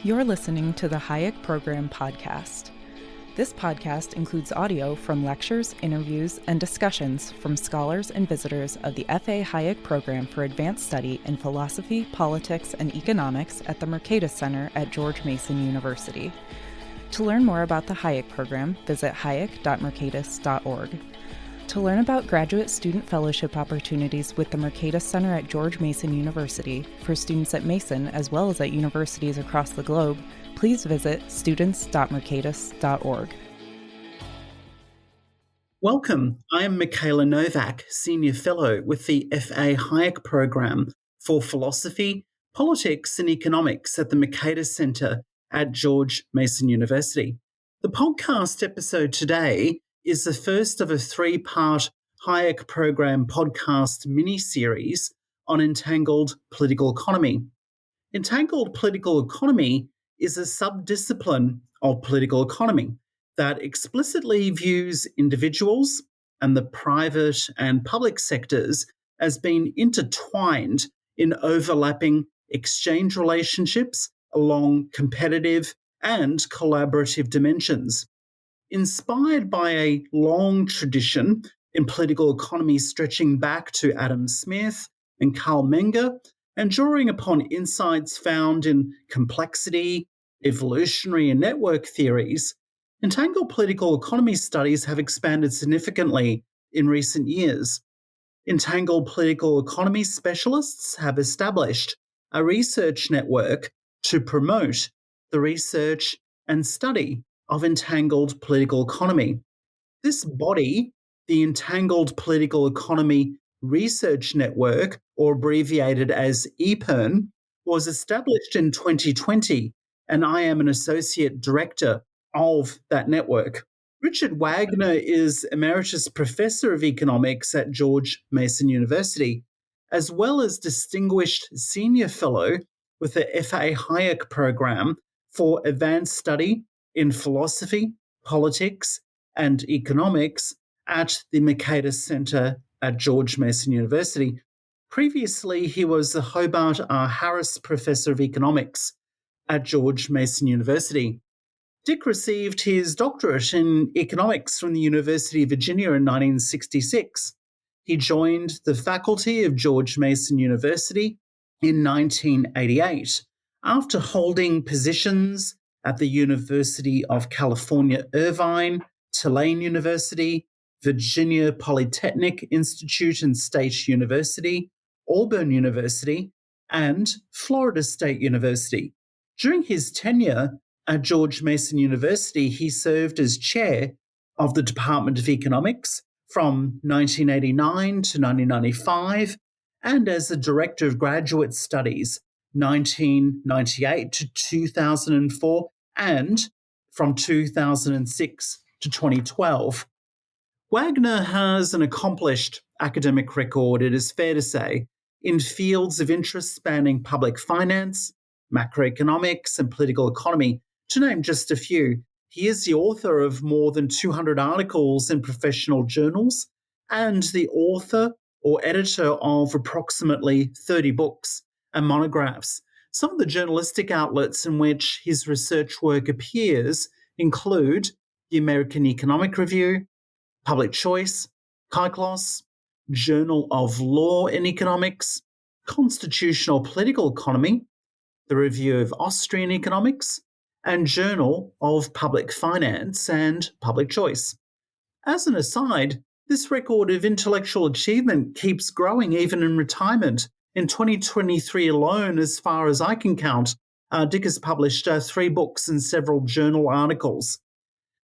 You're listening to the Hayek Program podcast. This podcast includes audio from lectures, interviews, and discussions from scholars and visitors of the F.A. Hayek Program for Advanced Study in Philosophy, Politics, and Economics at the Mercatus Center at George Mason University. To learn more about the Hayek Program, visit hayek.mercatus.org. To learn about graduate student fellowship opportunities with the Mercatus Center at George Mason University for students at Mason as well as at universities across the globe, please visit students.mercatus.org. Welcome. I am Mikayla Novak, Senior Fellow with the F.A. Hayek Program for Philosophy, Politics and Economics at the Mercatus Center at George Mason University. The podcast episode today is the first of a three-part Hayek Program podcast mini-series on entangled political economy. Entangled political economy is a subdiscipline of political economy that explicitly views individuals and the private and public sectors as being intertwined in overlapping exchange relationships along competitive and collaborative dimensions. Inspired by a long tradition in political economy stretching back to Adam Smith and Carl Menger, and drawing upon insights found in complexity, evolutionary, and network theories, entangled political economy studies have expanded significantly in recent years. Entangled political economy specialists have established a research network to promote the research and study of entangled political economy. This body, the Entangled Political Economy Research Network, or abbreviated as EPE, was established in 2020, and I am an associate director of that network. Richard Wagner is Emeritus Professor of Economics at George Mason University, as well as Distinguished Senior Fellow with the F.A. Hayek Program for Advanced Study in Philosophy, Politics, and Economics at the Mercatus Center at George Mason University. Previously, he was the Hobart R. Harris Professor of Economics at George Mason University. Dick received his doctorate in economics from the University of Virginia in 1966. He joined the faculty of George Mason University in 1988 after holding positions at the University of California, Irvine, Tulane University, Virginia Polytechnic Institute and State University, Auburn University, and Florida State University. During his tenure at George Mason University, he served as chair of the Department of Economics from 1989 to 1995 and as the director of graduate studies 1998 to 2004 and from 2006 to 2012. Wagner has an accomplished academic record, it is fair to say, in fields of interest spanning public finance, macroeconomics, and political economy, to name just a few. He is the author of more than 200 articles in professional journals and the author or editor of approximately 30 books and monographs. Some of the journalistic outlets in which his research work appears include the American Economic Review, Public Choice, Kyklos, Journal of Law in Economics, Constitutional Political Economy, the Review of Austrian Economics, and Journal of Public Finance and Public Choice. As an aside, this record of intellectual achievement keeps growing even in retirement. In 2023 alone, as far as I can count, Dick has published 3 books and several journal articles.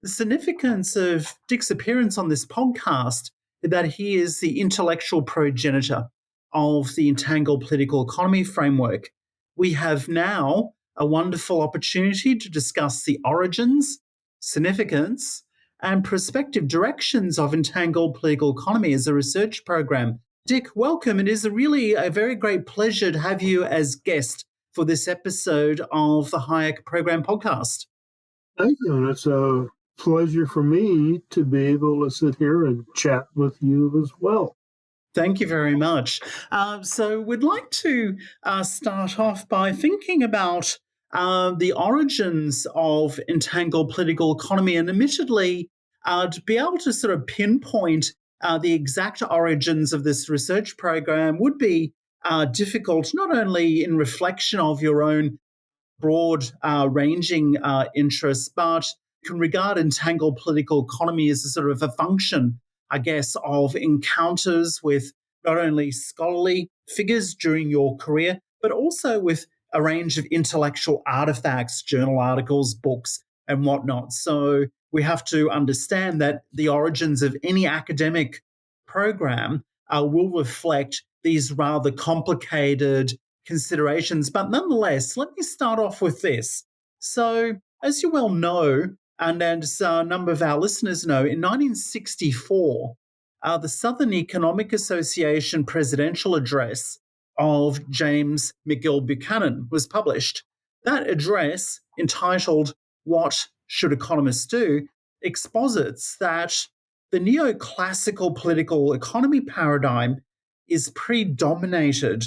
The significance of Dick's appearance on this podcast is that he is the intellectual progenitor of the Entangled Political Economy framework. We have now a wonderful opportunity to discuss the origins, significance, and prospective directions of entangled political economy as a research program. Dick, welcome. It is really a very great pleasure to have you as guest for this episode of the Hayek Program podcast. Thank you, and it's a pleasure for me to be able to sit here and chat with you as well. Thank you very much. So we'd like to start off by thinking about the origins of entangled political economy. And admittedly, to be able to sort of pinpoint the exact origins of this research program would be difficult, not only in reflection of your own broad ranging interests, but can regard entangled political economy as a sort of a function, I guess, of encounters with not only scholarly figures during your career, but also with a range of intellectual artifacts, journal articles, books, and whatnot. So we have to understand that the origins of any academic program will reflect these rather complicated considerations. But nonetheless, let me start off with this. So, as you well know, and as a number of our listeners know, in 1964, the Southern Economic Association presidential address of James Buchanan was published. That address, entitled What Should Economists Do?, exposits that the neoclassical political economy paradigm is predominated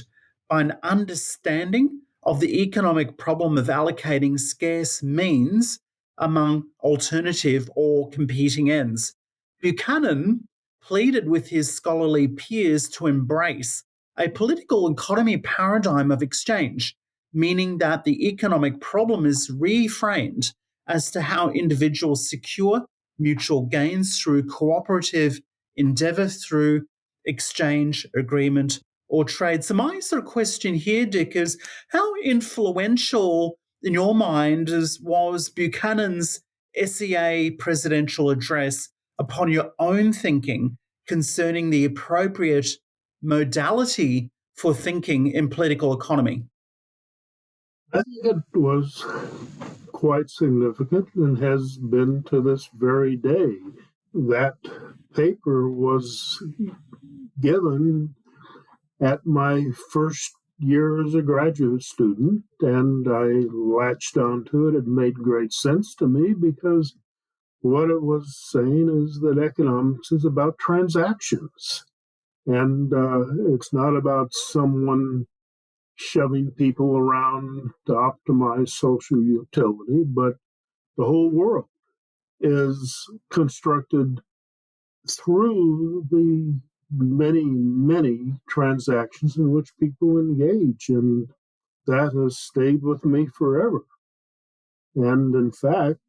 by an understanding of the economic problem of allocating scarce means among alternative or competing ends. Buchanan pleaded with his scholarly peers to embrace a political economy paradigm of exchange, meaning that the economic problem is reframed as to how individuals secure mutual gains through cooperative endeavour through exchange, agreement, or trade. So my sort of question here, Dick, is how influential in your mind was Buchanan's SEA presidential address upon your own thinking concerning the appropriate modality for thinking in political economy? I think it was quite significant and has been to this very day. That paper was given at my first year as a graduate student, and I latched onto it. It made great sense to me because what it was saying is that economics is about transactions, and it's not about someone shoving people around to optimize social utility, but the whole world is constructed through the many, many transactions in which people engage. And that has stayed with me forever. And in fact,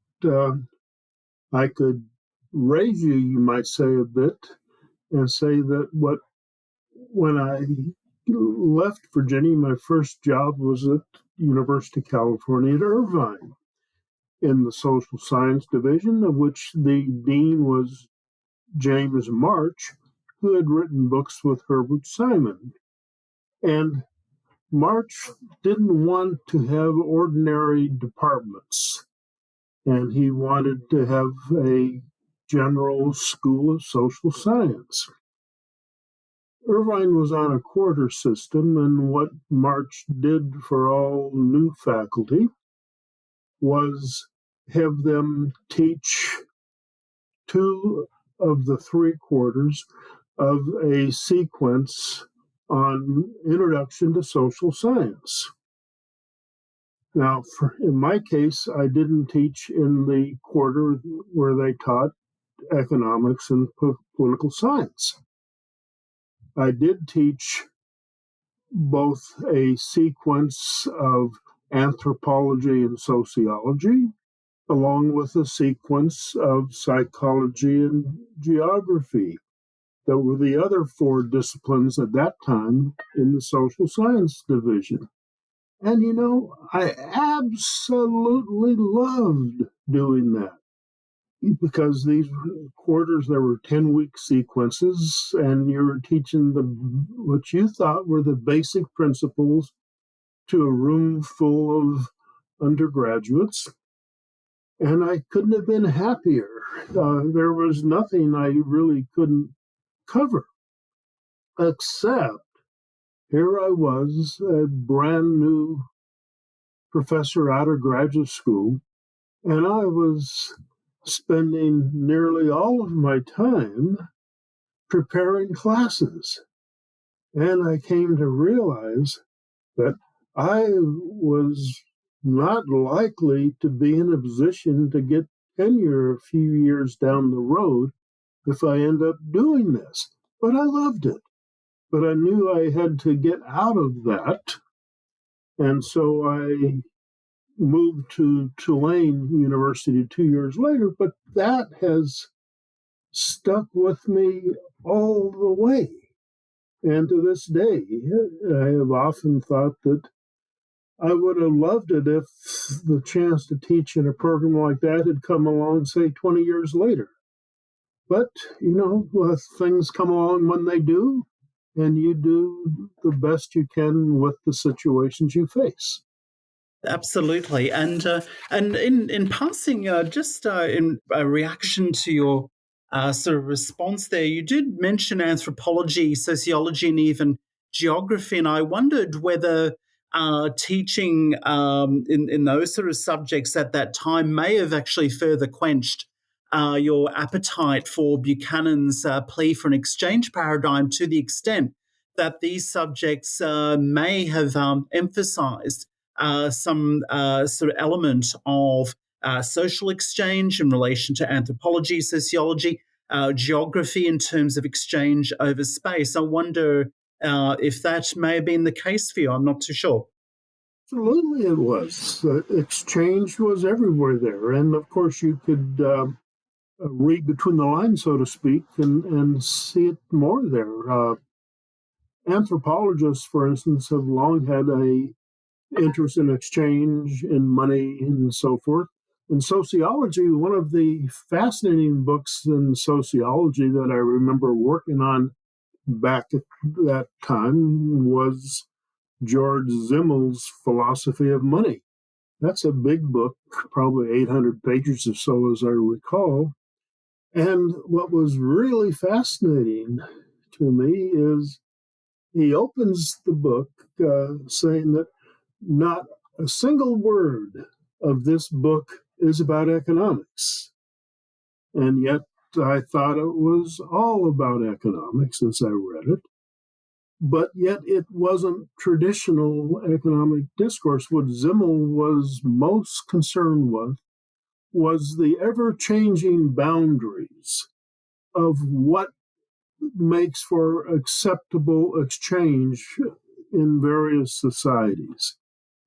I could raise you, you might say, a bit and say that when I left Virginia, my first job was at University of California at Irvine in the social science division, of which the dean was James March, who had written books with Herbert Simon. And March didn't want to have ordinary departments, and he wanted to have a general school of social science. Irvine was on a quarter system, and what March did for all new faculty was have them teach 2 of the 3 quarters of a sequence on Introduction to Social Science. Now, in my case, I didn't teach in the quarter where they taught economics and political science. I did teach both a sequence of anthropology and sociology, along with a sequence of psychology and geography. That were the other 4 disciplines at that time in the social science division. And I absolutely loved doing that because these quarters, there were 10-week sequences, and you were teaching what you thought were the basic principles to a room full of undergraduates. And I couldn't have been happier. There was nothing I really couldn't cover, except here I was, a brand new professor out of graduate school, and I was spending nearly all of my time preparing classes. And I came to realize that I was not likely to be in a position to get tenure a few years down the road if I end up doing this. But I loved it. But I knew I had to get out of that. And so I moved to Tulane University 2 years later. But that has stuck with me all the way. And to this day, I have often thought that I would have loved it if the chance to teach in a program like that had come along, say, 20 years later. But, things come along when they do, and you do the best you can with the situations you face. Absolutely, and in passing, just in a reaction to your sort of response there, you did mention anthropology, sociology, and even geography, and I wondered whether teaching in those sort of subjects at that time may have actually further quenched your appetite for Buchanan's plea for an exchange paradigm, to the extent that these subjects may have emphasized some sort of element of social exchange in relation to anthropology, sociology, geography in terms of exchange over space. I wonder if that may have been the case for you. I'm not too sure. Absolutely, it was. Exchange was everywhere there. And of course, you could read between the lines, so to speak, and see it more there. Anthropologists, for instance, have long had a interest in exchange, in money, and so forth. In sociology, one of the fascinating books in sociology that I remember working on back at that time was George Zimmel's Philosophy of Money. That's a big book, probably 800 pages or so, as I recall. And what was really fascinating to me is he opens the book saying that not a single word of this book is about economics. And yet I thought it was all about economics as I read it. But yet it wasn't traditional economic discourse. What Zimmel was most concerned with was the ever-changing boundaries of what makes for acceptable exchange in various societies,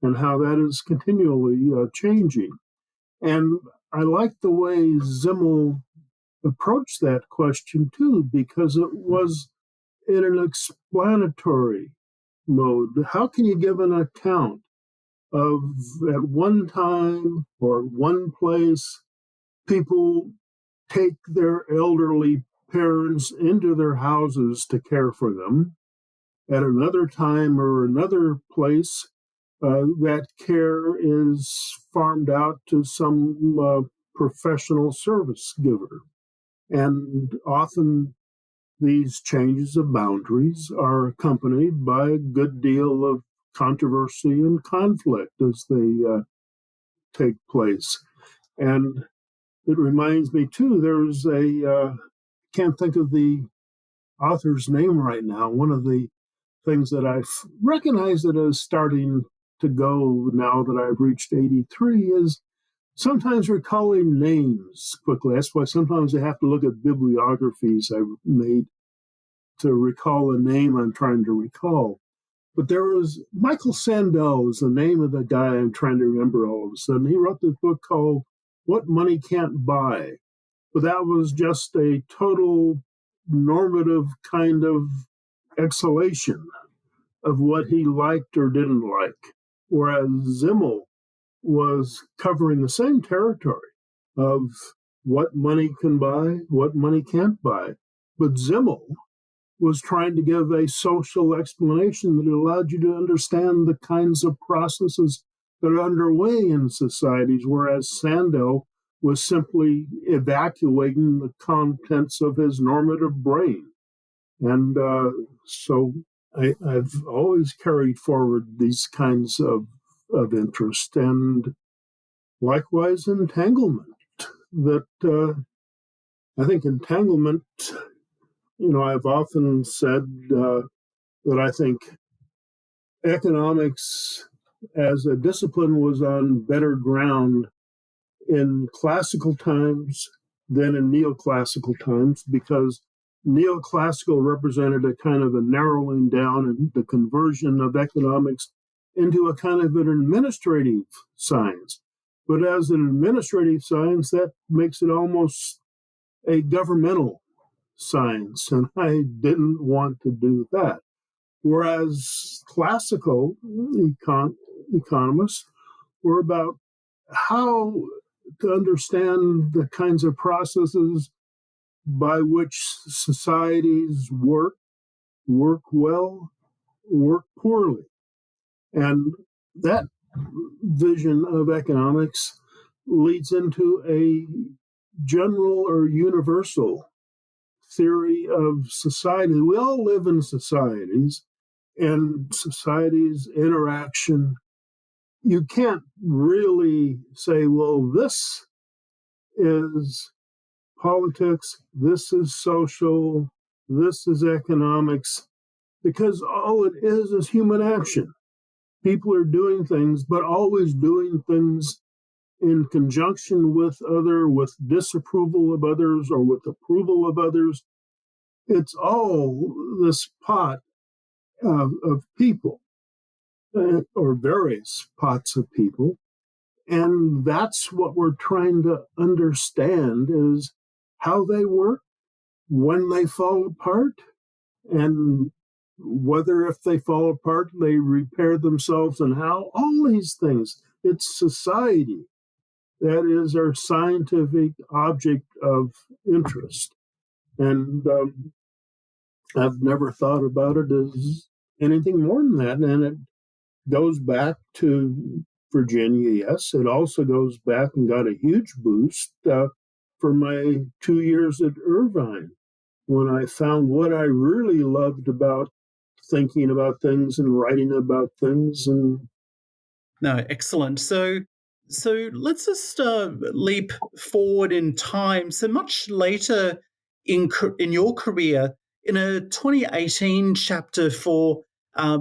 and how that is continually changing. And I like the way Zimmel approached that question too, because it was in an explanatory mode. How can you give an account of, at one time or one place, people take their elderly parents into their houses to care for them? At another time or another place, that care is farmed out to some professional service giver. And often these changes of boundaries are accompanied by a good deal of controversy and conflict as they take place. And it reminds me, too, there's can't think of the author's name right now. One of the things that I've recognized that is starting to go now that I've reached 83 is sometimes recalling names quickly. That's why sometimes I have to look at bibliographies I've made to recall a name I'm trying to recall. But there was Michael Sandel is the name of the guy I'm trying to remember all of a sudden. He wrote this book called What Money Can't Buy. But that was just a total normative kind of exhalation of what he liked or didn't like. Whereas Zimmel was covering the same territory of what money can buy, what money can't buy. But Zimmel was trying to give a social explanation that allowed you to understand the kinds of processes that are underway in societies, whereas Sandel was simply evacuating the contents of his normative brain. And so I've always carried forward these kinds of interest, and likewise entanglement. That I think entanglement, I've often said that I think economics as a discipline was on better ground in classical times than in neoclassical times, because neoclassical represented a kind of a narrowing down and the conversion of economics into a kind of an administrative science. But as an administrative science, that makes it almost a governmental science, and I didn't want to do that. Whereas classical economists were about how to understand the kinds of processes by which societies work well, work poorly. And that vision of economics leads into a general or universal theory of society. We all live in societies, and societies' interaction, you can't really say, well, this is politics, this is social, this is economics, because all it is human action. People are doing things, but always doing things in conjunction with disapproval of others or with approval of others. It's all this pot of people, or various pots of people. And that's what we're trying to understand, is how they work, when they fall apart, and whether if they fall apart, they repair themselves, and how. All these things. It's society that is our scientific object of interest. And I've never thought about it as anything more than that. And it goes back to Virginia, yes. It also goes back and got a huge boost for my 2 years at Irvine, when I found what I really loved about thinking about things and writing about things. And no, excellent. So let's just leap forward in time. So much later in your career, in a 2018 chapter for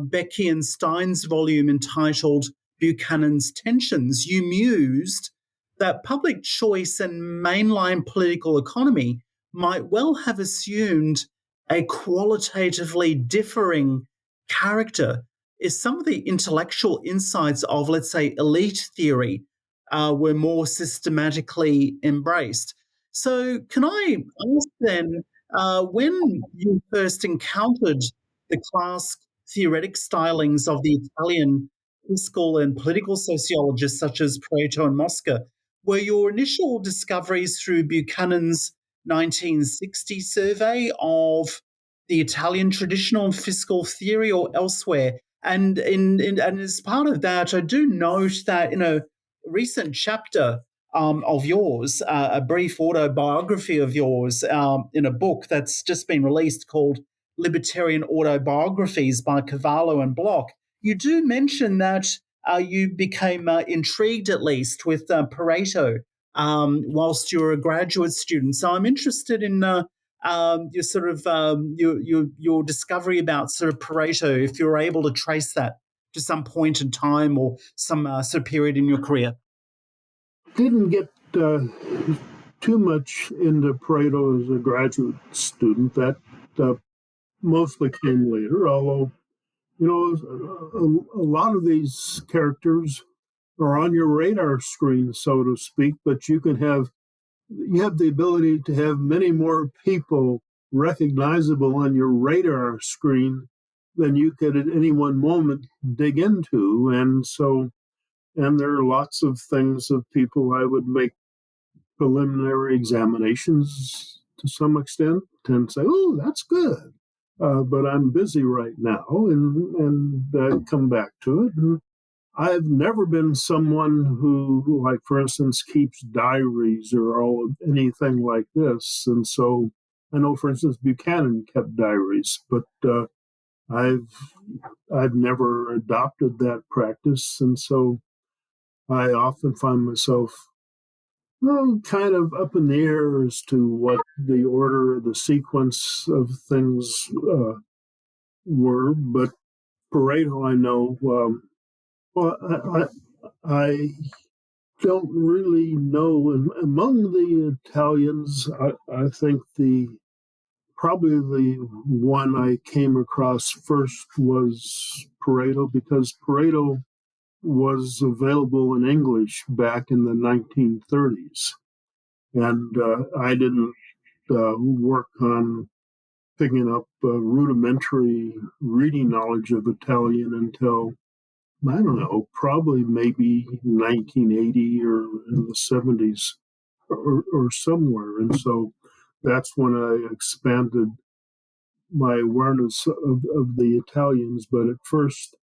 Becky and Stein's volume entitled Buchanan's Tensions, you mused that public choice and mainline political economy might well have assumed a qualitatively differing character is some of the intellectual insights of, let's say, elite theory were more systematically embraced. So, can I ask then, when you first encountered the class theoretic stylings of the Italian fiscal and political sociologists such as Pareto and Mosca, were your initial discoveries through Buchanan's 1960 survey of the Italian traditional fiscal theory or elsewhere? And and as part of that, I do note that in a recent chapter of yours, a brief autobiography of yours in a book that's just been released called Libertarian Autobiographies by Cavallo and Bloch, you do mention that you became intrigued, at least, with Pareto whilst you were a graduate student. So I'm interested in your sort of your discovery about sort of Pareto, if you're able to trace that to some point in time or some sort of period in your career. didn't get too much into Pareto as a graduate student. That mostly came later, although, a lot of these characters are on your radar screen, so to speak, but you have the ability to have many more people recognizable on your radar screen than you could at any one moment dig into. And there are lots of things of people I would make preliminary examinations to some extent and say, oh, that's good. But I'm busy right now, and come back to it. And I've never been someone who, like, for instance, keeps diaries or anything like this. And so I know, for instance, Buchanan kept diaries, but I've never adopted that practice. And so I often find myself kind of up in the air as to what the order, the sequence of things were. But Pareto, I know, Well, I don't really know. Among the Italians, I think probably the one I came across first was Pareto, because Pareto was available in English back in the 1930s. And I didn't work on picking up rudimentary reading knowledge of Italian until, I don't know, probably maybe 1980 or in the 70s or somewhere. And so that's when I expanded my awareness of the Italians. But at first,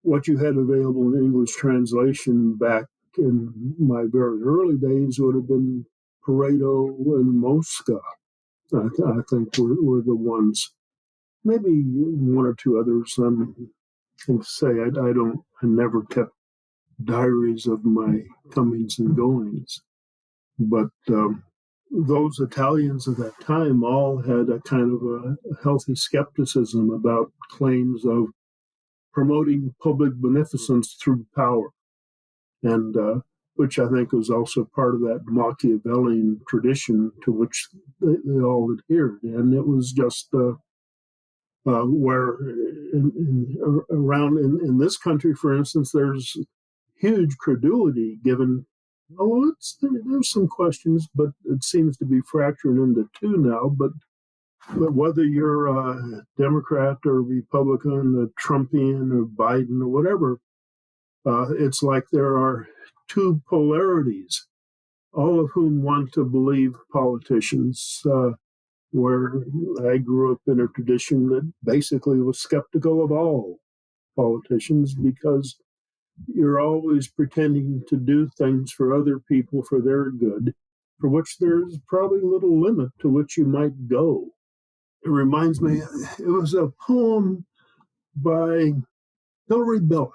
what you had available in English translation back in my very early days would have been Pareto and Mosca. I think were the ones. Maybe one or two others. I say I never kept diaries of my comings and goings, but those Italians of that time all had a kind of a healthy skepticism about claims of promoting public beneficence through power, and which I think was also part of that Machiavellian tradition to which they all adhered. And it was just where around in this country, for instance, there's huge credulity given. Although there's some questions, but it seems to be fractured into two now. But whether you're a Democrat or Republican, a Trumpian or Biden or whatever, it's like there are two polarities, all of whom want to believe politicians. Where I grew up in a tradition that basically was skeptical of all politicians, because you're always pretending to do things for other people for their good, for which there's probably little limit to which you might go. It reminds me, it was a poem by Hilary Belloc.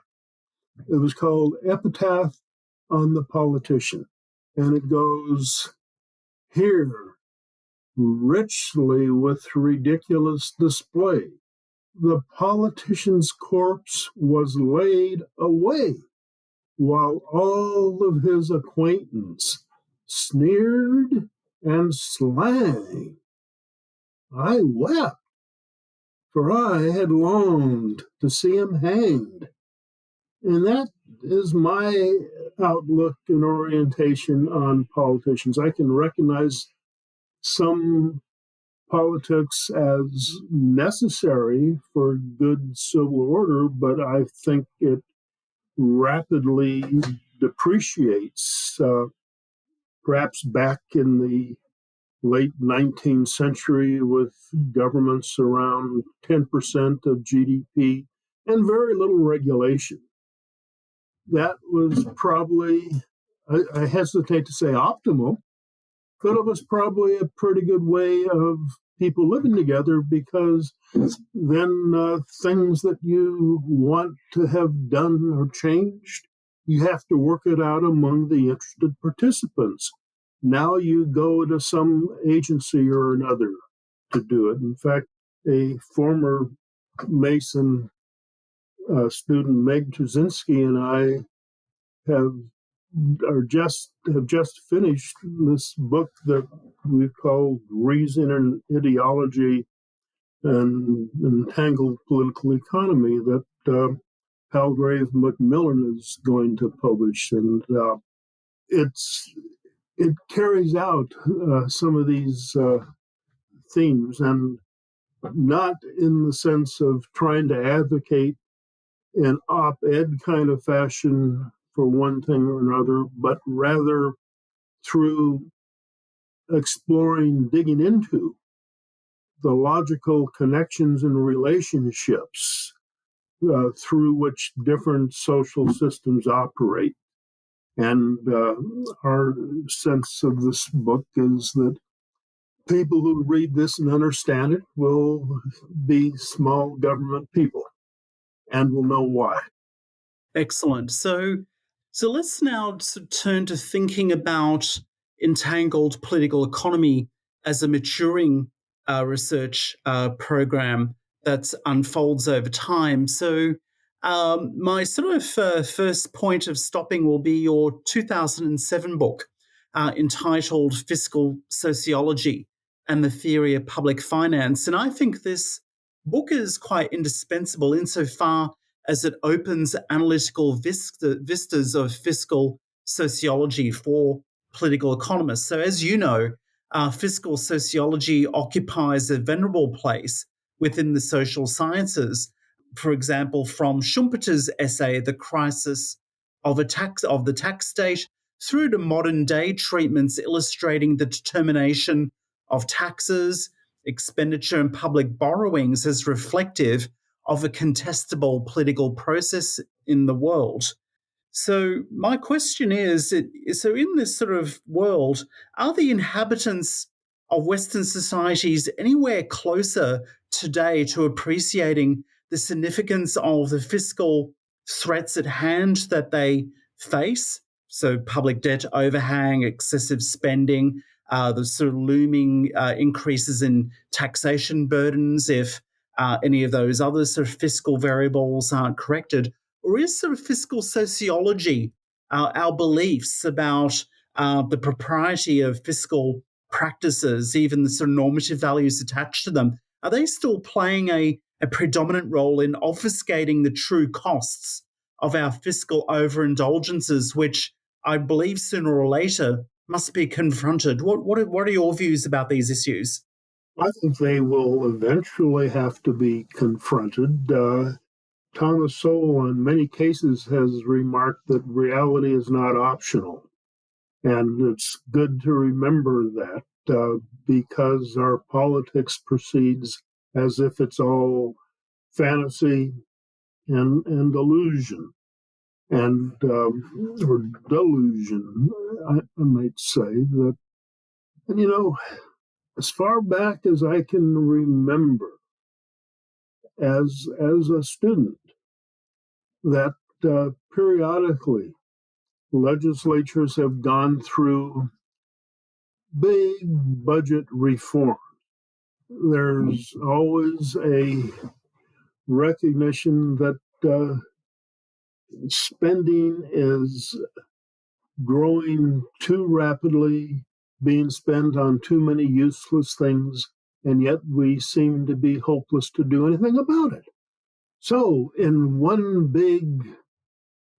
It was called Epitaph on the Politician. And it goes, here, richly with ridiculous display, the politician's corpse was laid away, while all of his acquaintance sneered and slang. I wept, for I had longed to see him hanged. And that is my outlook and orientation on politicians. I can recognize some politics as necessary for good civil order, but I think it rapidly depreciates. Perhaps back in the late 19th century, with governments around 10% of GDP and very little regulation. That was probably, I hesitate to say optimal, but it was probably a pretty good way of people living together, because then things that you want to have done or changed, you have to work it out among the interested participants. Now you go to some agency or another to do it. In fact, a former Mason student, Meg Trzynski, and I have just finished this book that we've called Reason and Ideology and Entangled Political Economy, that Palgrave Macmillan is going to publish. And it carries out some of these themes, and not in the sense of trying to advocate in op-ed kind of fashion for one thing or another, but rather through exploring, digging into the logical connections and relationships through which different social systems operate. And our sense of this book is that people who read this and understand it will be small government people and will know why. Excellent. So let's now turn to thinking about entangled political economy as a maturing research program that unfolds over time. So My sort of first point of stopping will be your 2007 book entitled Fiscal Sociology and the Theory of Public Finance. And I think this book is quite indispensable insofar as it opens analytical vistas of fiscal sociology for political economists. So, as you know, fiscal sociology occupies a venerable place within the social sciences. For example, from Schumpeter's essay, The Crisis of the Tax State, through to modern day treatments illustrating the determination of taxes, expenditure, and public borrowings as reflective of a contestable political process in the world. So my question is, so in this sort of world, are the inhabitants of Western societies anywhere closer today to appreciating the significance of the fiscal threats at hand that they face? So public debt overhang, excessive spending, the sort of looming increases in taxation burdens if any of those other sort of fiscal variables aren't corrected. Or is sort of fiscal sociology our beliefs about the propriety of fiscal practices, even the sort of normative values attached to them, are they still playing a predominant role in obfuscating the true costs of our fiscal overindulgences, which I believe sooner or later must be confronted? What are your views about these issues? I think they will eventually have to be confronted. Thomas Sowell, in many cases, has remarked that reality is not optional. And it's good to remember that because our politics proceeds as if it's all fantasy and illusion or delusion, I might say. That, and as far back as I can remember as a student, that periodically legislatures have gone through big budget reform. There's always a recognition that spending is growing too rapidly, being spent on too many useless things, and yet we seem to be hopeless to do anything about it. So, in one big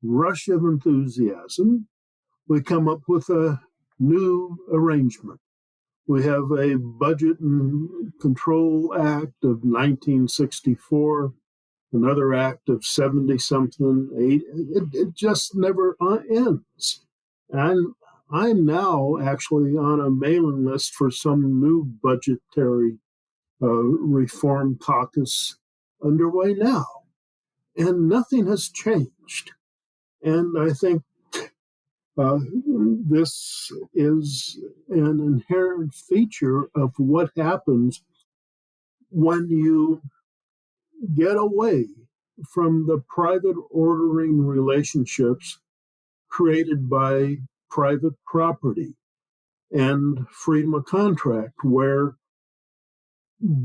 rush of enthusiasm, we come up with a new arrangement. We have a Budget and Control Act of 1964, another act of 70-something. It just never ends. And I'm now actually on a mailing list for some new budgetary reform caucus underway now. And nothing has changed. And I think this is an inherent feature of what happens when you get away from the private ordering relationships created by private property and freedom of contract, where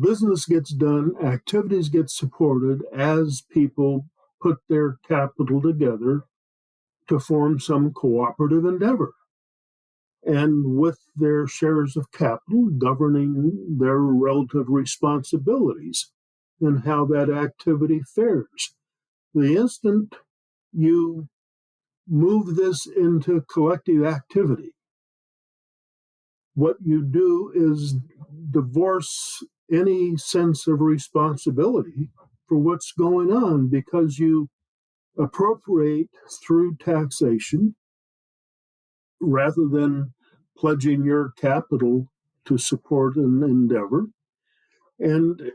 business gets done, activities get supported as people put their capital together to form some cooperative endeavor. And with their shares of capital governing their relative responsibilities and how that activity fares. The instant you move this into collective activity, what you do is divorce any sense of responsibility for what's going on, because you appropriate through taxation rather than pledging your capital to support an endeavor. And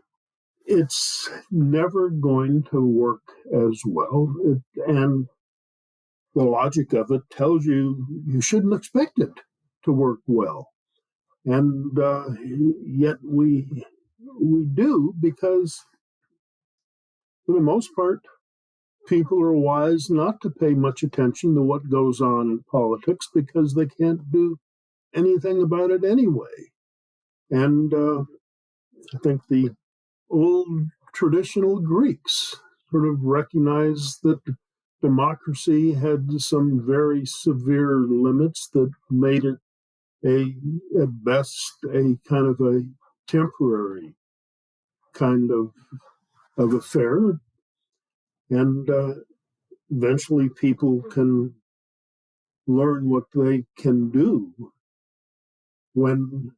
it's never going to work as well. And the logic of it tells you you shouldn't expect it to work well. And yet we do, because for the most part, people are wise not to pay much attention to what goes on in politics because they can't do anything about it anyway. And I think the old traditional Greeks sort of recognized that democracy had some very severe limits that made it at best, a kind of a temporary kind of affair. And eventually people can learn what they can do when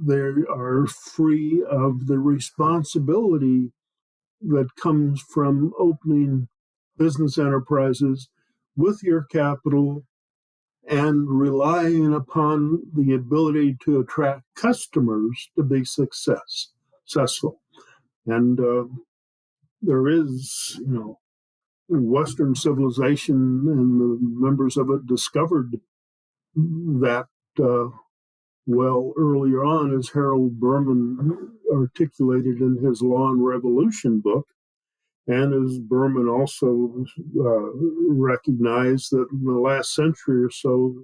they are free of the responsibility that comes from opening business enterprises with your capital and relying upon the ability to attract customers to be successful. And there is, Western civilization and the members of it discovered that earlier on, as Harold Berman articulated in his Law and Revolution book, and as Berman also recognized that in the last century or so,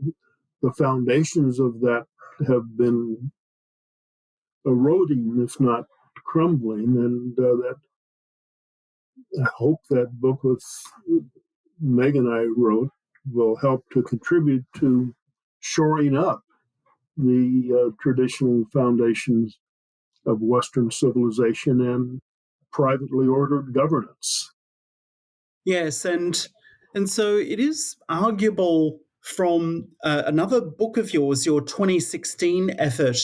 the foundations of that have been eroding, if not crumbling, and that I hope that book with Meg and I wrote will help to contribute to shoring up the traditional foundations of Western civilization and privately ordered governance. Yes, and so it is arguable from another book of yours, your 2016 effort,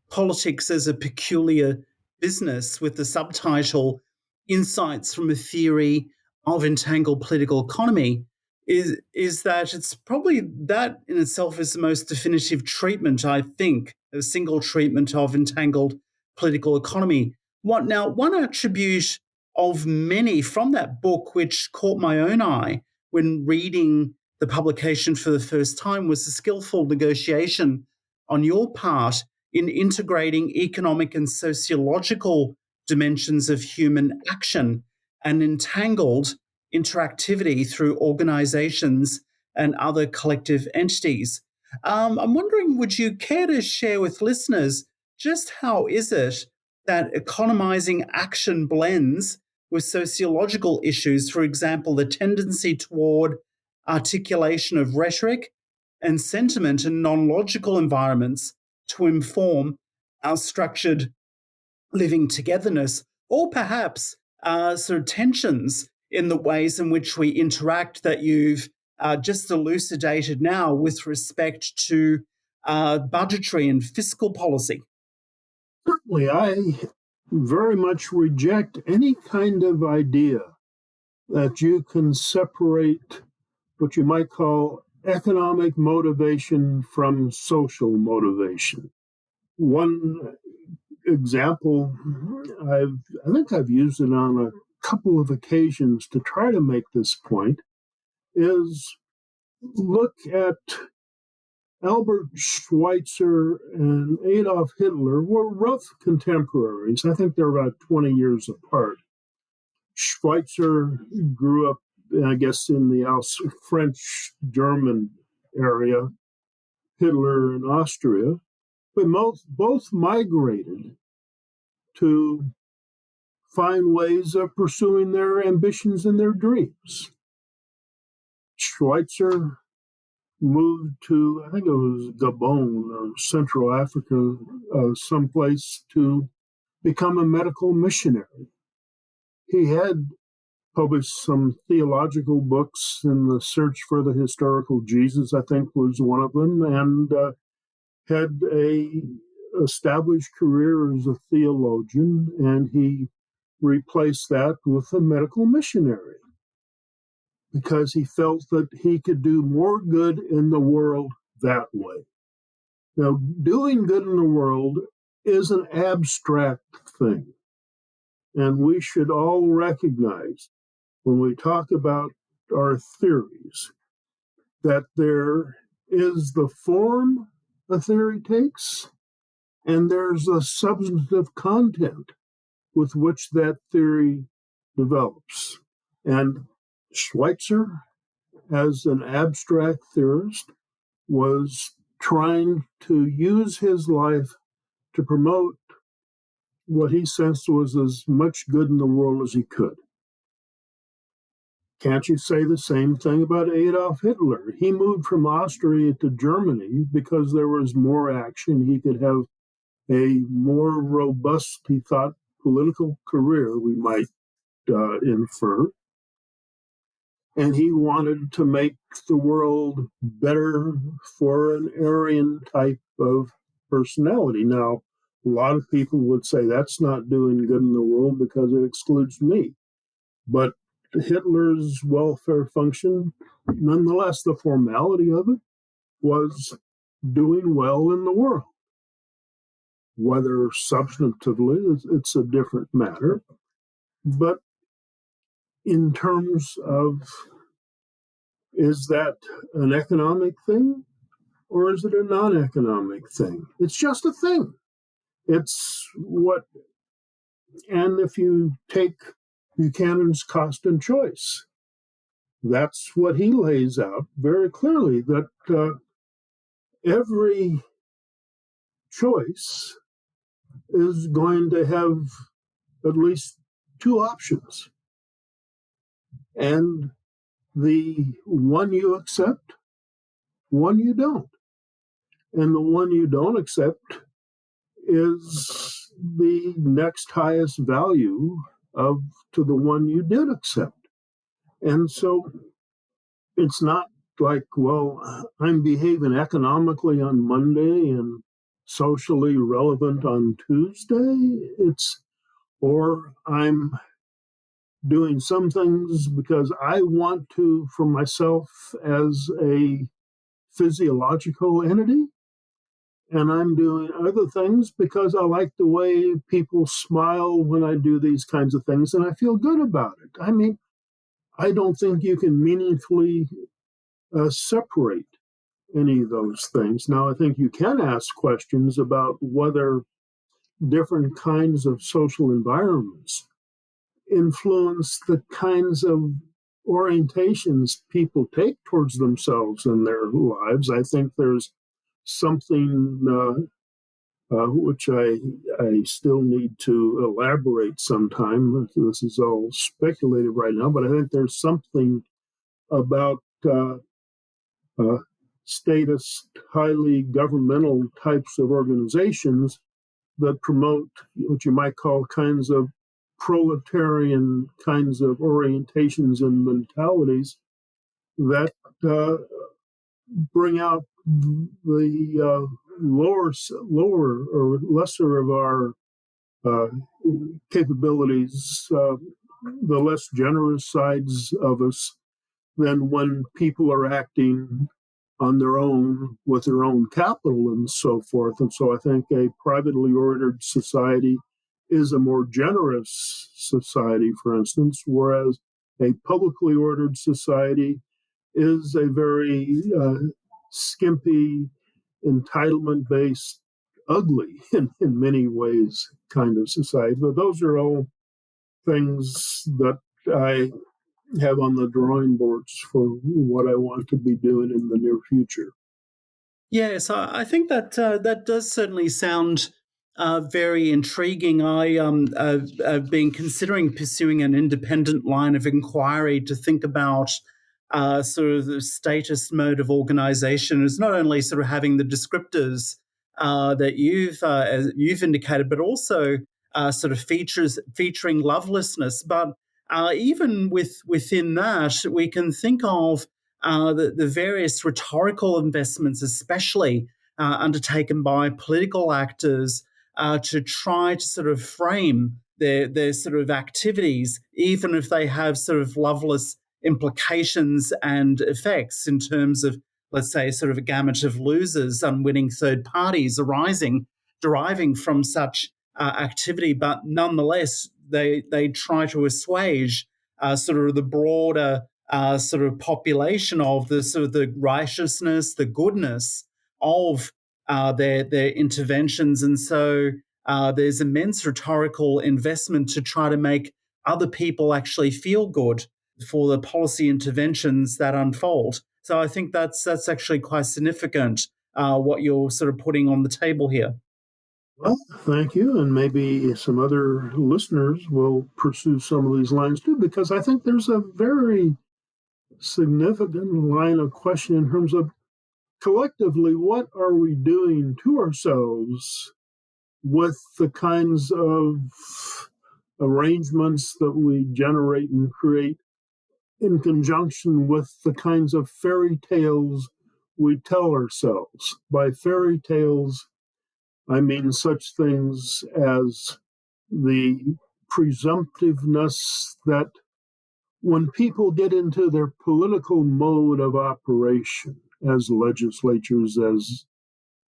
Politics as a Peculiar Business, with the subtitle Insights from a Theory of Entangled Political Economy, is that it's probably that in itself is the most definitive treatment, I think, a single treatment of entangled political economy. One attribute of many from that book which caught my own eye when reading the publication for the first time was the skillful negotiation on your part in integrating economic and sociological dimensions of human action and entangled interactivity through organizations and other collective entities. I'm wondering, would you care to share with listeners just how is it that economizing action blends with sociological issues, for example, the tendency toward articulation of rhetoric and sentiment in non-logical environments to inform our structured living togetherness, or perhaps sort of tensions in the ways in which we interact that you've just elucidated now with respect to budgetary and fiscal policy. Certainly, I very much reject any kind of idea that you can separate what you might call economic motivation from social motivation. One example, I think I've used it on a couple of occasions to try to make this point, is look at Albert Schweitzer and Adolf Hitler were rough contemporaries. I think they're about 20 years apart. Schweitzer grew up, I guess, in the French-German area, Hitler in Austria, but both migrated to find ways of pursuing their ambitions and their dreams. Schweitzer moved to, I think it was Gabon or Central Africa, someplace to become a medical missionary. He had published some theological books, in The Search for the Historical Jesus, I think was one of them, and had a established career as a theologian, and he replaced that with a medical missionary because he felt that he could do more good in the world that way. Now, doing good in the world is an abstract thing, and we should all recognize when we talk about our theories that there is the form a theory takes, and there's a substantive content with which that theory develops. And Schweitzer, as an abstract theorist, was trying to use his life to promote what he sensed was as much good in the world as he could. Can't you say the same thing about Adolf Hitler? He moved from Austria to Germany because there was more action. He could have a more robust, he thought, political career, we might infer. And he wanted to make the world better for an Aryan type of personality. Now, a lot of people would say that's not doing good in the world because it excludes me. But Hitler's welfare function, nonetheless, the formality of it was doing well in the world. Whether substantively, it's a different matter. But in terms of, is that an economic thing or is it a non-economic thing? It's just a thing. It's what, and if you take Buchanan's Cost and Choice, that's what he lays out very clearly, that every choice is going to have at least two options. And the one you accept, one you don't. And the one you don't accept is the next highest value to the one you did accept. And so it's not like, well, I'm behaving economically on Monday and socially relevant on Tuesday. Or I'm doing some things because I want to for myself as a physiological entity. And I'm doing other things because I like the way people smile when I do these kinds of things and I feel good about it. I mean, I don't think you can meaningfully separate any of those things. Now, I think you can ask questions about whether different kinds of social environments influence the kinds of orientations people take towards themselves in their lives. I think there's something which I still need to elaborate sometime. This is all speculative right now, but I think there's something about statist, highly governmental types of organizations that promote what you might call kinds of proletarian kinds of orientations and mentalities that bring out the lower or lesser of our capabilities, the less generous sides of us than when people are acting on their own with their own capital and so forth. And so I think a privately ordered society is a more generous society, for instance, whereas a publicly ordered society is a very skimpy, entitlement-based, ugly in many ways kind of society. But those are all things that I have on the drawing boards for what I want to be doing in the near future. Yes, I think that that does certainly sound very intriguing. I've been considering pursuing an independent line of inquiry to think about sort of the statist mode of organization is not only sort of having the descriptors that you've indicated, but also sort of featuring lovelessness. But even within that, we can think of the various rhetorical investments, especially undertaken by political actors to try to sort of frame their sort of activities, even if they have sort of loveless implications and effects in terms of, let's say, sort of a gamut of losers, unwitting third parties deriving from such activity. But nonetheless, they try to assuage sort of the broader sort of population of the sort of the righteousness, the goodness of their interventions. And so there's immense rhetorical investment to try to make other people actually feel good for the policy interventions that unfold. So I think that's actually quite significant, what you're sort of putting on the table here. Well, thank you. And maybe some other listeners will pursue some of these lines too, because I think there's a very significant line of question in terms of collectively, what are we doing to ourselves with the kinds of arrangements that we generate and create in conjunction with the kinds of fairy tales we tell ourselves. By fairy tales, I mean such things as the presumptiveness that when people get into their political mode of operation as legislatures, as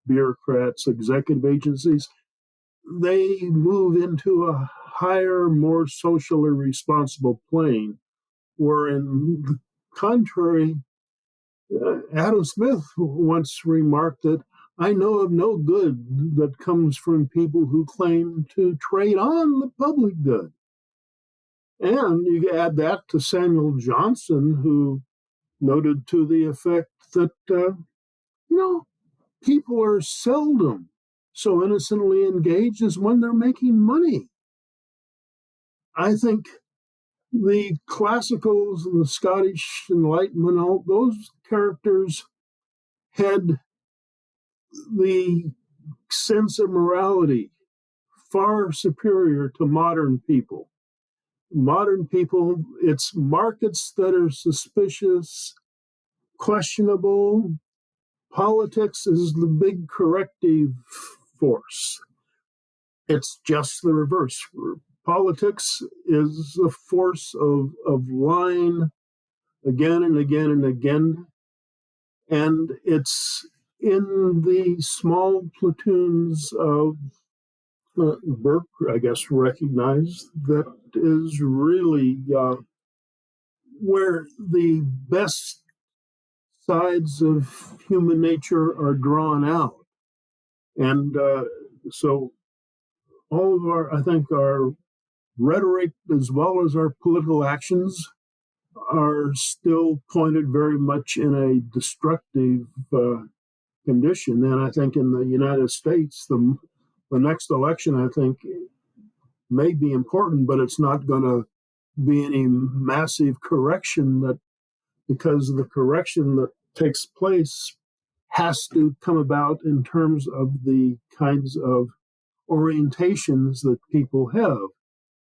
bureaucrats, executive agencies, they move into a higher, more socially responsible plane, where in the contrary, Adam Smith once remarked that I know of no good that comes from people who claim to trade on the public good. And you add that to Samuel Johnson, who noted to the effect that, people are seldom so innocently engaged as when they're making money. I think the classicals and the Scottish Enlightenment, all those characters had the sense of morality far superior to modern people. Modern people, it's markets that are suspicious, questionable. Politics is the big corrective force. It's just the reverse. Politics is a force of lying again and again and again. And it's in the small platoons of Burke, I guess, recognized that is really where the best sides of human nature are drawn out. And so all of our rhetoric as well as our political actions are still pointed very much in a destructive condition. And I think in the United States, the next election, I think, may be important, but it's not going to be any massive correction, that because the correction that takes place has to come about in terms of the kinds of orientations that people have,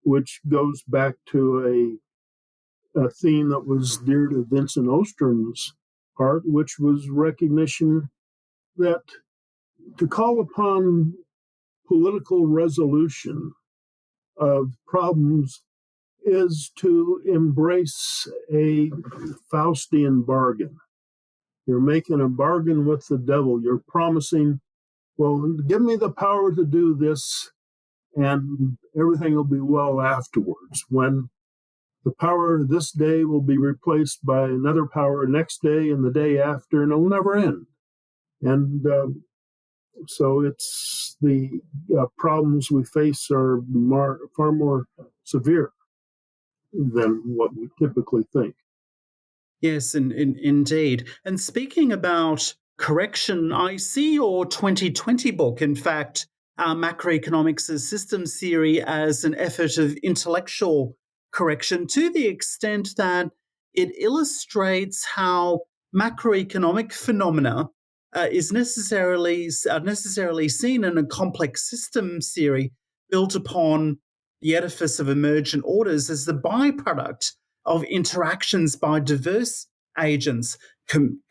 which goes back to a theme that was dear to Vincent Ostrom's heart, which was recognition that to call upon political resolution of problems is to embrace a Faustian bargain. You're making a bargain with the devil. You're promising, well, give me the power to do this, and everything will be well afterwards. When the power this day will be replaced by another power next day and the day after, and it'll never end. And so it's the problems we face are far more severe than what we typically think. Yes, indeed. And speaking about correction, I see your 2020 book, in fact, Macroeconomics as Systems Theory, as an effort of intellectual correction, to the extent that it illustrates how macroeconomic phenomena is necessarily seen in a complex systems theory built upon the edifice of emergent orders as the byproduct of interactions by diverse agents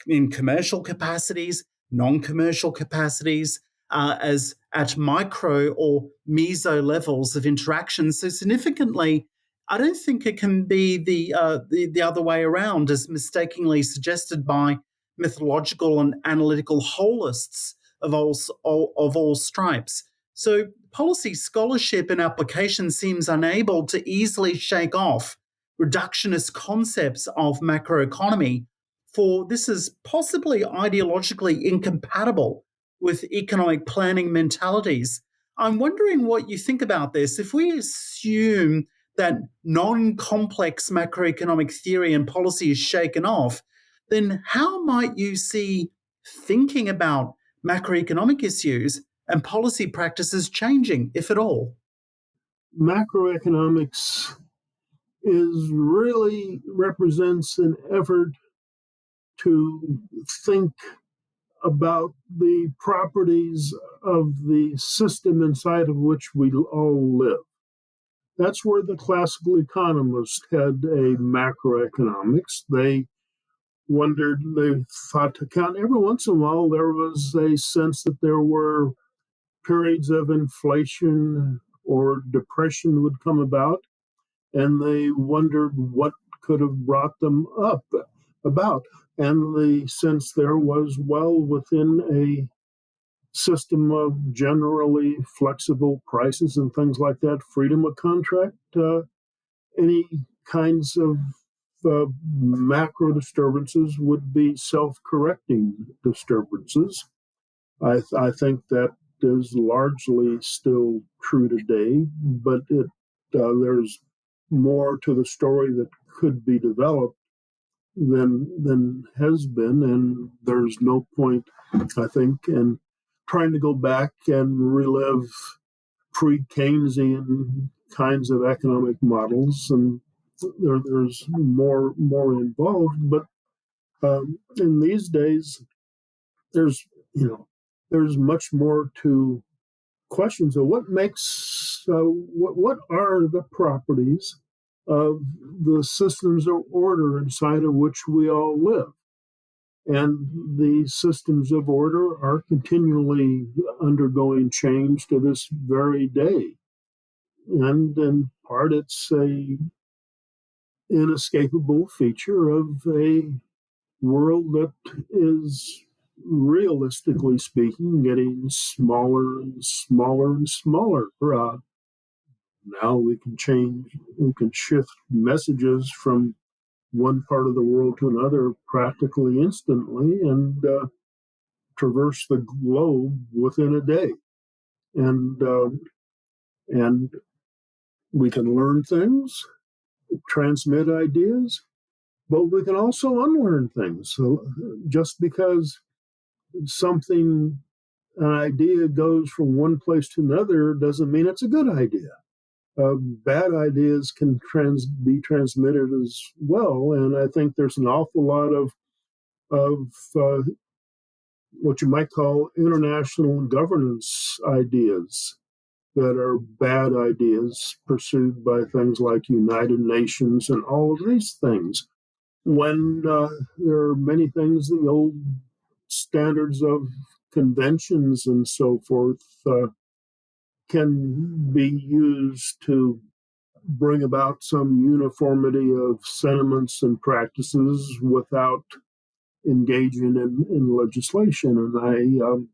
in commercial capacities, non-commercial capacities, as at micro or meso levels of interaction. So significantly, I don't think it can be the other way around, as mistakenly suggested by methodological and analytical holists of all stripes. So policy scholarship and application seems unable to easily shake off reductionist concepts of macroeconomy, for this is possibly ideologically incompatible with economic planning mentalities. I'm wondering what you think about this. If we assume that non-complex macroeconomic theory and policy is shaken off, then how might you see thinking about macroeconomic issues and policy practices changing, if at all? Macroeconomics really represents an effort to think about the properties of the system inside of which we all live. That's where the classical economists had a macroeconomics. They thought to count. Every once in a while, there was a sense that there were periods of inflation or depression would come about, and they wondered what could have brought them about. And the sense there was, well, within a system of generally flexible prices and things like that, freedom of contract, any kinds of macro disturbances would be self-correcting disturbances. I think that is largely still true today, but there's more to the story that could be developed than has been, and there's no point, I think, in trying to go back and relive pre-Keynesian kinds of economic models, and there's more involved. But in these days, there's there's much more to questions of what makes what are the properties of the systems of order inside of which we all live. And the systems of order are continually undergoing change to this very day. And in part, it's a inescapable feature of a world that is, realistically speaking, getting smaller and smaller and smaller. Now we can shift messages from one part of the world to another practically instantly and traverse the globe within a day. And we can learn things, transmit ideas, but we can also unlearn things. So just because an idea goes from one place to another doesn't mean it's a good idea. Bad ideas can be transmitted as well, and I think there's an awful lot of what you might call international governance ideas that are bad ideas pursued by things like United Nations and all of these things. When there are many things, the old standards of conventions and so forth can be used to bring about some uniformity of sentiments and practices without engaging in legislation. And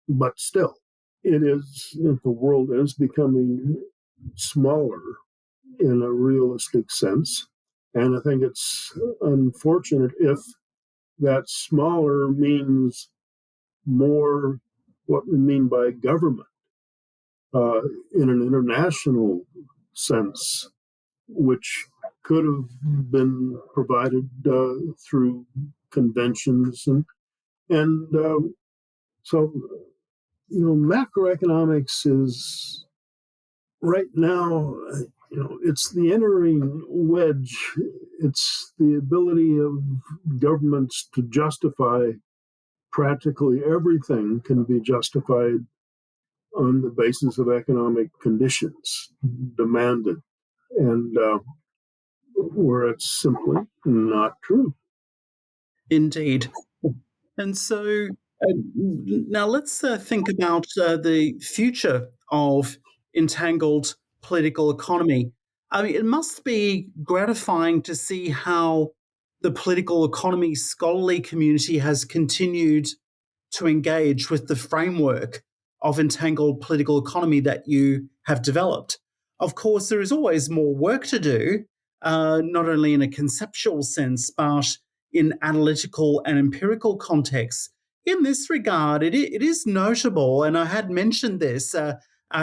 but still, the world is becoming smaller in a realistic sense. And I think it's unfortunate if that smaller means more what we mean by government in an international sense, which could have been provided through conventions and so macroeconomics is right now it's the entering wedge. It's the ability of governments to justify practically everything can be justified on the basis of economic conditions demanded, and where it's simply not true. Indeed. And so now let's think about the future of entangled political economy. I mean, it must be gratifying to see how the political economy scholarly community has continued to engage with the framework of entangled political economy that you have developed. Of course, there is always more work to do, not only in a conceptual sense, but in analytical and empirical contexts. In this regard, it is notable, and I had mentioned this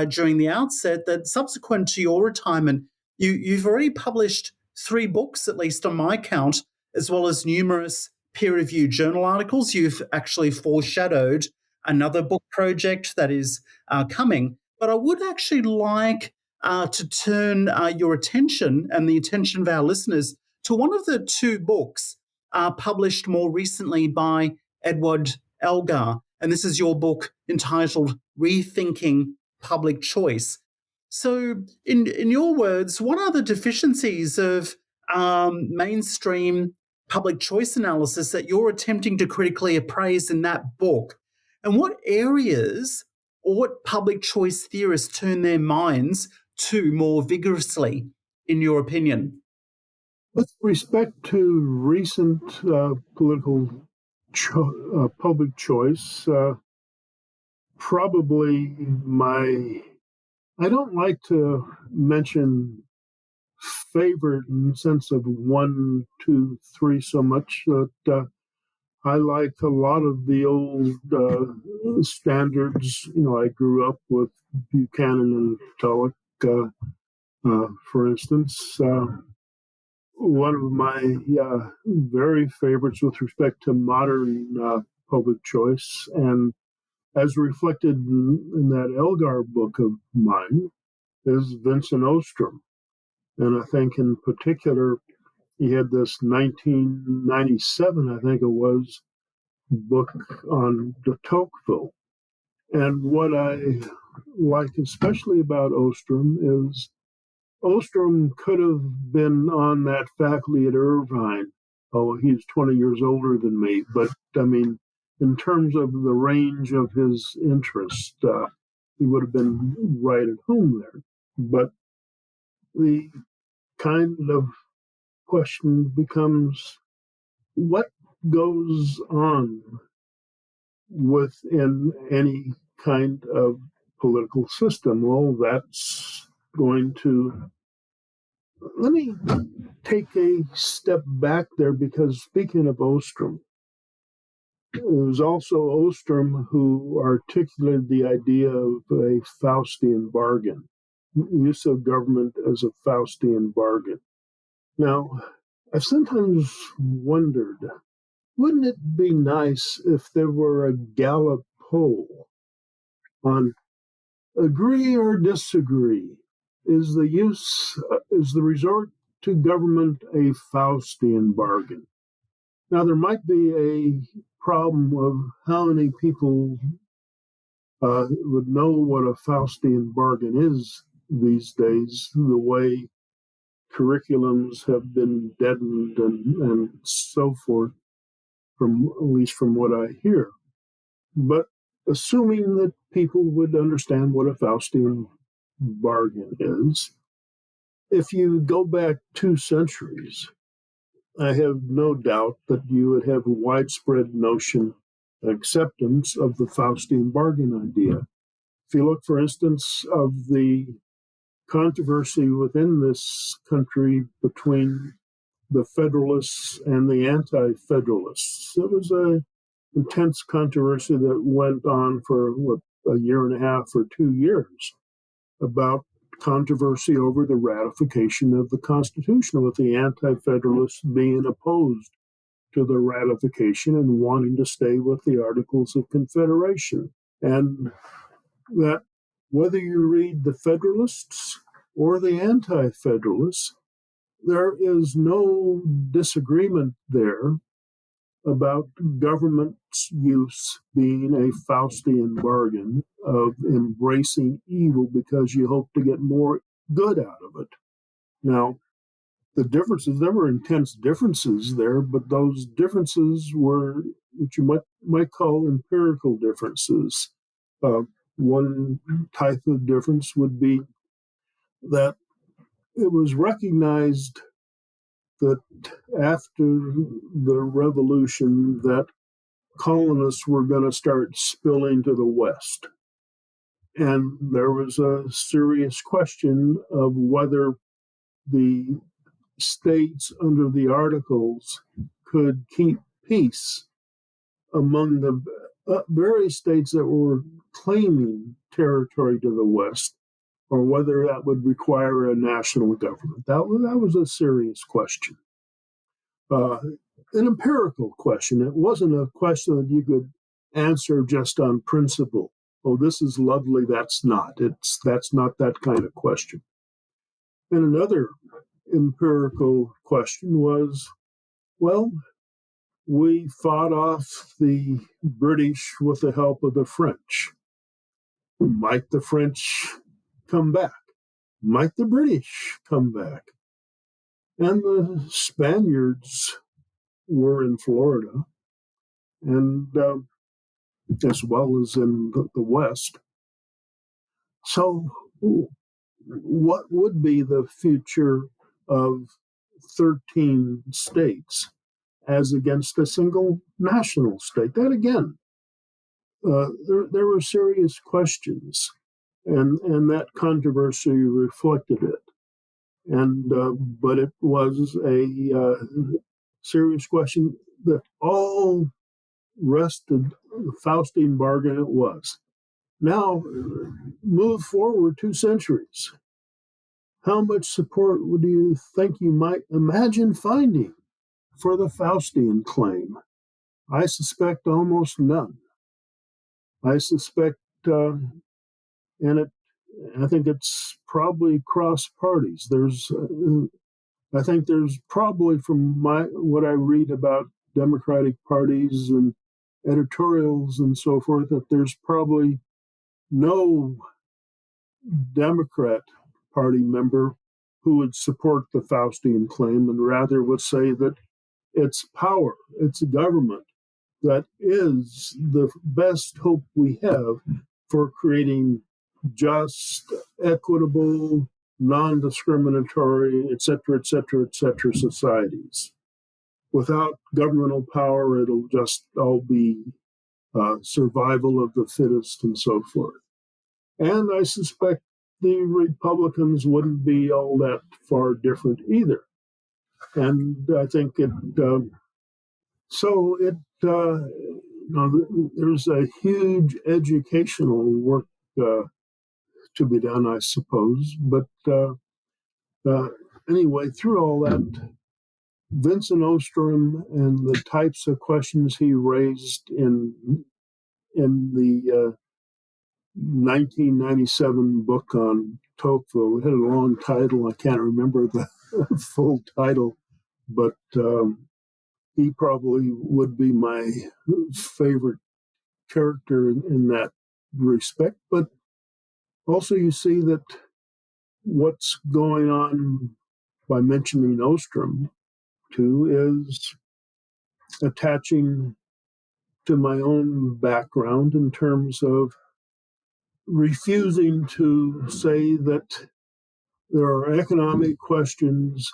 during the outset, that subsequent to your retirement, you've already published 3 books, at least on my count, as well as numerous peer-reviewed journal articles. You've actually foreshadowed another book project that is coming. But I would actually like to turn your attention and the attention of our listeners to one of the two books published more recently by Edward Elgar. And this is your book entitled Rethinking Public Choice. So, in your words, what are the deficiencies of mainstream public choice analysis that you're attempting to critically appraise in that book? And what areas or what public choice theorists turn their minds to more vigorously, in your opinion? With respect to recent public choice, probably I don't like to mention favorite in the sense of 1, 2, 3 so much that I like a lot of the old standards. I grew up with Buchanan and Tulloch, for instance. One of my very favorites with respect to modern public choice, and as reflected in that Elgar book of mine, is Vincent Ostrom. And I think in particular, he had this 1997, I think it was, book on de Tocqueville. And what I like especially about Ostrom is Ostrom could have been on that faculty at Irvine. Oh, he's 20 years older than me. But, I mean, in terms of the range of his interest, he would have been right at home there. But the kind of question becomes, what goes on within any kind of political system? Well, that's going to... Let me take a step back there, because speaking of Ostrom, it was also Ostrom who articulated the idea of a Faustian bargain, use of government as a Faustian bargain. Now, I've sometimes wondered, wouldn't it be nice if there were a Gallup poll on agree or disagree? Is the resort to government a Faustian bargain? Now, there might be a problem of how many people would know what a Faustian bargain is these days, the way curriculums have been deadened and so forth, at least from what I hear. But assuming that people would understand what a Faustian bargain is, if you go back 2 centuries, I have no doubt that you would have a widespread notion, acceptance of the Faustian bargain idea. If you look, for instance, of the controversy within this country between the Federalists and the Anti-Federalists, it was an intense controversy that went on for, a year and a half or 2 years, about controversy over the ratification of the Constitution, with the Anti-Federalists being opposed to the ratification and wanting to stay with the Articles of Confederation. And that whether you read the Federalists or the Anti-Federalists, there is no disagreement there about government's use being a Faustian bargain of embracing evil because you hope to get more good out of it. Now, the differences, there were intense differences there, but those differences were what you might call empirical differences. One type of difference would be that it was recognized that after the revolution that colonists were going to start spilling to the West. And there was a serious question of whether the states under the Articles could keep peace among the various states that were claiming territory to the West, or whether that would require a national government. That was a serious question. An empirical question. It wasn't a question that you could answer just on principle. Oh, this is lovely, that's not. That's not that kind of question. And another empirical question was, well, we fought off the British with the help of the French. Might the French come back? Might the British come back? And the Spaniards were in Florida, and as well as in the West. So, what would be the future of 13 states as against a single national state? That again, there were serious questions, and that controversy reflected it. And but it was a serious question that all rested. The Faustian bargain it was. Now, move forward 2 centuries. How much support do you think you might imagine finding for the Faustian claim? I suspect almost none. I suspect, I think it's probably cross parties. I think there's probably, from what I read about Democratic parties and editorials and so forth, that there's probably no Democrat Party member who would support the Faustian claim and rather would say that it's power, it's government that is the best hope we have for creating just, equitable, non-discriminatory, et cetera, societies. Without governmental power, it'll just all be survival of the fittest and so forth. And I suspect the Republicans wouldn't be all that far different either. And I think there's a huge educational work to be done, I suppose. But anyway, through all that, Vincent Ostrom and the types of questions he raised in the 1997 book on Tocqueville. It had a long title. I can't remember the full title, but he probably would be my favorite character in that respect. But also you see that what's going on by mentioning Ostrom, too, is attaching to my own background in terms of refusing to say that there are economic questions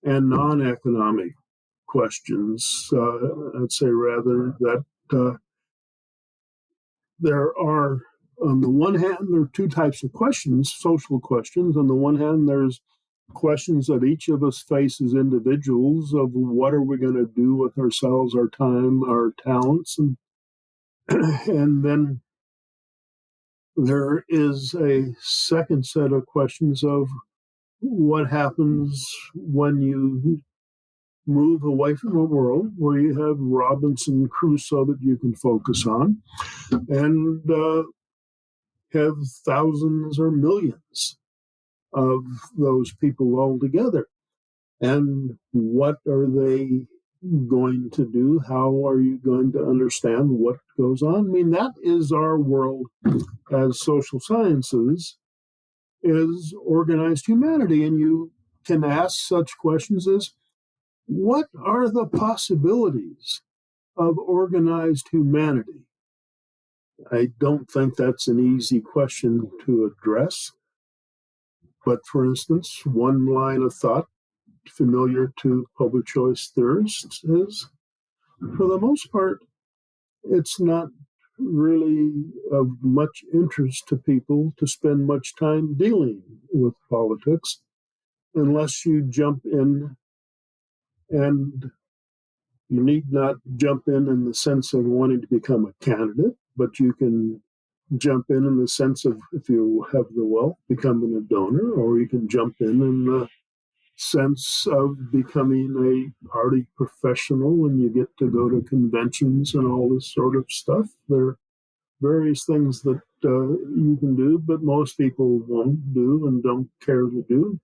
and non-economic questions. I'd say rather that there are, on the one hand, there are 2 types of questions, social questions. On the one hand, there's questions that each of us face as individuals of what are we going to do with ourselves, our time, our talents, and then there is a second set of questions of what happens when you move away from a world where you have Robinson Crusoe that you can focus on and have thousands or millions of those people all together. And what are they going to do? How are you going to understand what goes on? I mean, that is our world as social sciences, is organized humanity. And you can ask such questions as, what are the possibilities of organized humanity? I don't think that's an easy question to address. But for instance, one line of thought familiar to public choice theorists is, for the most part, it's not really of much interest to people to spend much time dealing with politics unless you jump in, and you need not jump in the sense of wanting to become a candidate, but you can jump in the sense of, if you have the wealth, becoming a donor, or you can jump in the sense of becoming a party professional when you get to go to conventions and all this sort of stuff. There are various things that you can do, but most people won't do and don't care to do.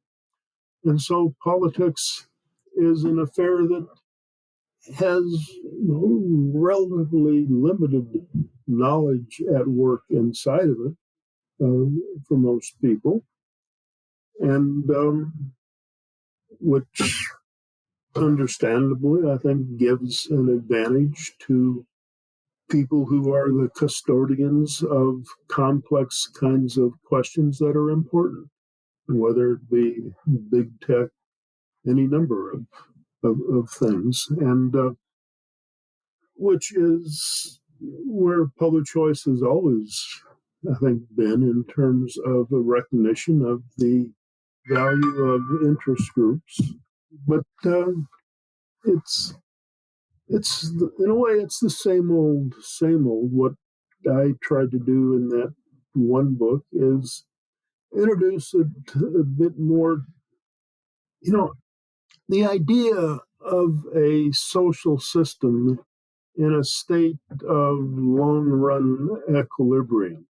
And so politics is an affair that has relatively limited knowledge at work inside of it for most people, and which understandably, I think, gives an advantage to people who are the custodians of complex kinds of questions that are important, whether it be big tech, any number of things, and which is where public choice has always, I think, been in terms of a recognition of the value of interest groups. But it's in a way it's the same old. What I tried to do in that one book is introduce a bit more, the idea of a social system in a state of long-run equilibrium,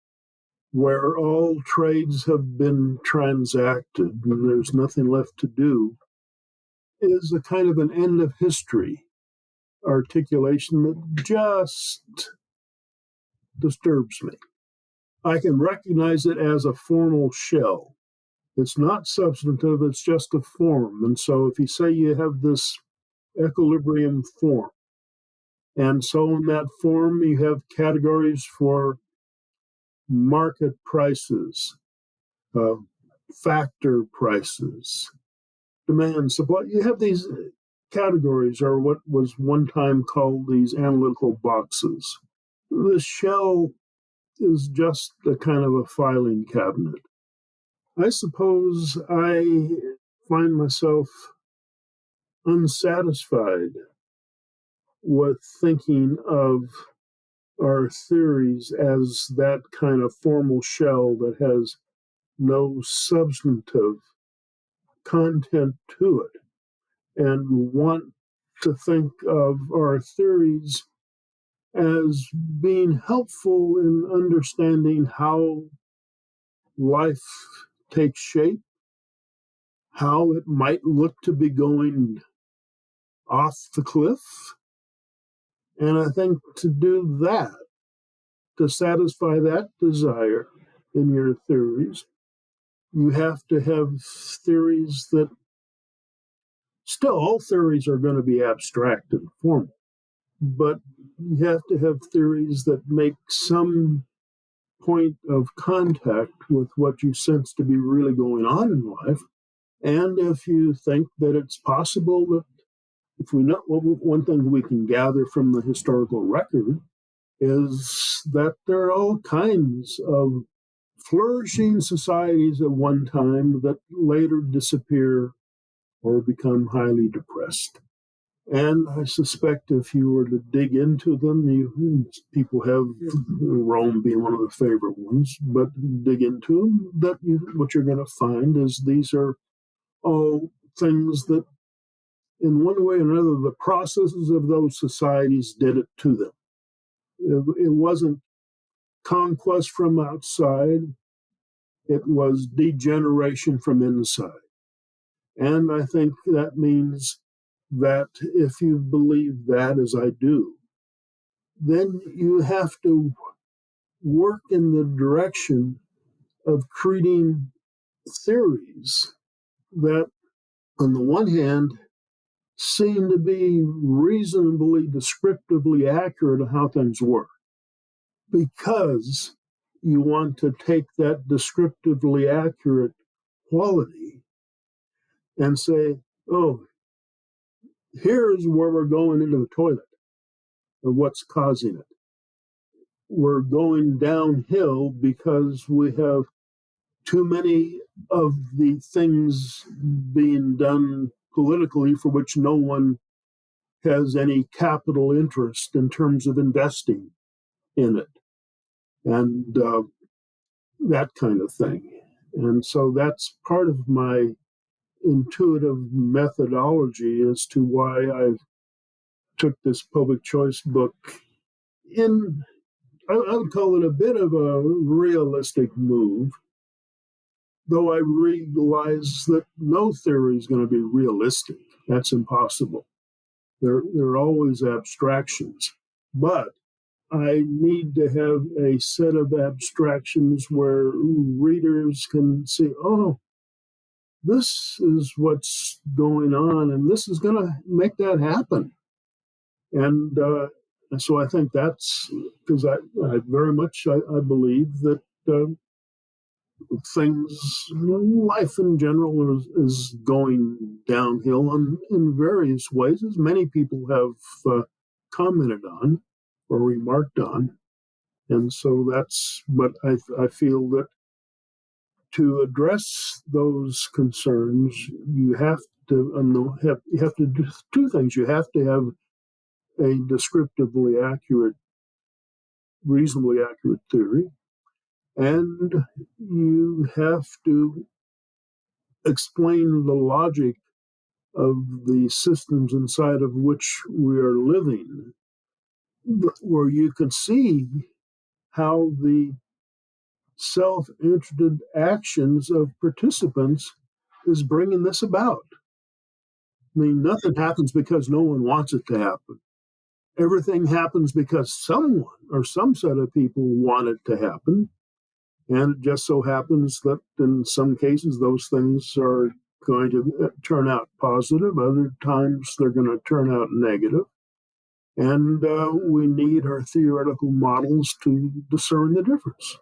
where all trades have been transacted and there's nothing left to do, is a kind of an end of history articulation that just disturbs me. I can recognize it as a formal shell. It's not substantive, it's just a form. And so if you say you have this equilibrium form, and so in that form you have categories for market prices, factor prices, demand, supply. You have these categories, or what was one time called these analytical boxes. The shell is just a kind of a filing cabinet. I suppose I find myself unsatisfied with thinking of our theories as that kind of formal shell that has no substantive content to it, and want to think of our theories as being helpful in understanding how life takes shape, how it might look to be going off the cliff. And I think to do that, to satisfy that desire in your theories, you have to have theories that still, all theories are going to be abstract and formal, but you have to have theories that make some point of contact with what you sense to be really going on in life. And if you think that it's possible that if we know, one thing we can gather from the historical record is that there are all kinds of flourishing societies at one time that later disappear or become highly depressed. And I suspect if you were to dig into them, people have Rome being one of the favorite ones, but dig into them, what you're going to find is these are all things that, in one way or another, the processes of those societies did it to them. It wasn't conquest from outside, it was degeneration from inside. And I think that means that if you believe that, as I do, then you have to work in the direction of creating theories that, on the one hand, seem to be reasonably descriptively accurate of how things work, because you want to take that descriptively accurate quality and say, oh, here's where we're going into the toilet, of what's causing it. We're going downhill because we have too many of the things being done politically for which no one has any capital interest in terms of investing in it, and that kind of thing. And so that's part of my intuitive methodology as to why I took this public choice book in, I would call it a bit of a realistic move, though I realize that no theory is going to be realistic. That's impossible. There are always abstractions. But I need to have a set of abstractions where readers can see, oh, this is what's going on, and this is going to make that happen. And so I think that's because I very much I believe that life in general is going downhill in various ways, as many people have commented on or remarked on. And so that's, but I feel that to address those concerns, you have to do two things. You have to have a descriptively accurate, reasonably accurate theory, and you have to explain the logic of the systems inside of which we are living, where you can see how the self-interested actions of participants is bringing this about. I mean, nothing happens because no one wants it to happen. Everything happens because someone or some set of people want it to happen. And it just so happens that in some cases, those things are going to turn out positive. Other times, they're going to turn out negative. And we need our theoretical models to discern the difference.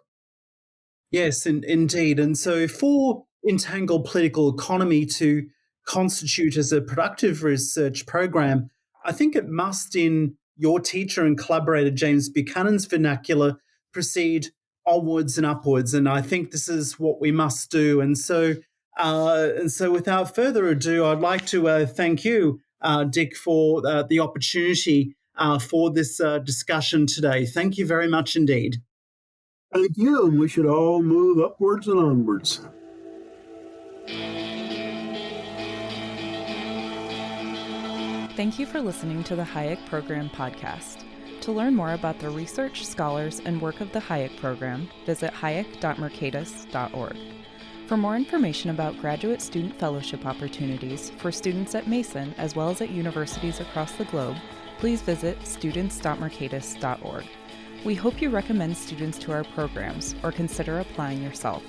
Yes, indeed. And so for Entangled Political Economy to constitute as a productive research program, I think it must, in your teacher and collaborator James Buchanan's vernacular, proceed onwards and upwards. And I think this is what we must do. And so without further ado, I'd like to thank you, Dick, for the opportunity for this discussion today. Thank you very much indeed. Thank you, and we should all move upwards and onwards. Thank you for listening to the Hayek Program podcast. To learn more about the research, scholars, and work of the Hayek Program, visit hayek.mercatus.org. For more information about graduate student fellowship opportunities for students at Mason as well as at universities across the globe, please visit students.mercatus.org. We hope you recommend students to our programs or consider applying yourself.